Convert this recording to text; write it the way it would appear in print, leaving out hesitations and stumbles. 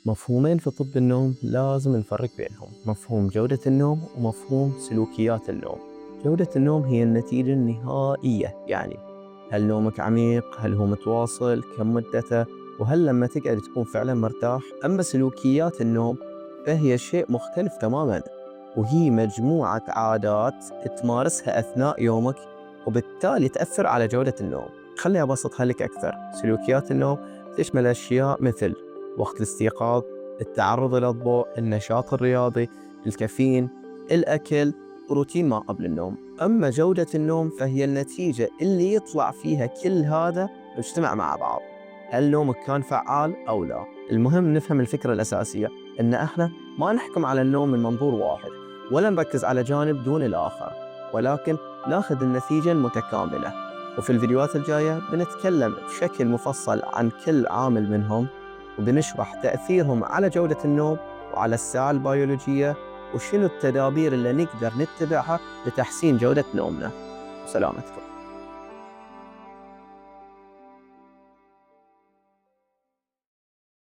مفهومين في طب النوم لازم نفرق بينهم، مفهوم جودة النوم ومفهوم سلوكيات النوم. جودة النوم هي النتيجة النهائية، يعني هل نومك عميق؟ هل هو متواصل؟ كم مدته؟ وهل لما تقعد تكون فعلا مرتاح؟ أما سلوكيات النوم فهي شيء مختلف تماما، وهي مجموعة عادات تمارسها أثناء يومك وبالتالي تأثر على جودة النوم. خليني أبسطها لك أكثر. سلوكيات النوم تشمل أشياء مثل وقت الاستيقاظ، التعرض إلى الضوء، النشاط الرياضي، الكافيين، الأكل، روتين ما قبل النوم. أما جودة النوم فهي النتيجة اللي يطلع فيها كل هذا مجتمع مع بعض. هل نومك كان فعال أو لا؟ المهم نفهم الفكرة الأساسية، إن إحنا ما نحكم على النوم من منظور واحد، ولا نركز على جانب دون الآخر، ولكن ناخذ النتيجة المتكاملة. وفي الفيديوهات الجاية بنتكلم بشكل مفصل عن كل عامل منهم، وبنشرح تأثيرهم على جودة النوم وعلى الساعة البيولوجية، وشنو التدابير اللي نقدر نتبعها لتحسين جودة نومنا. سلامتكم.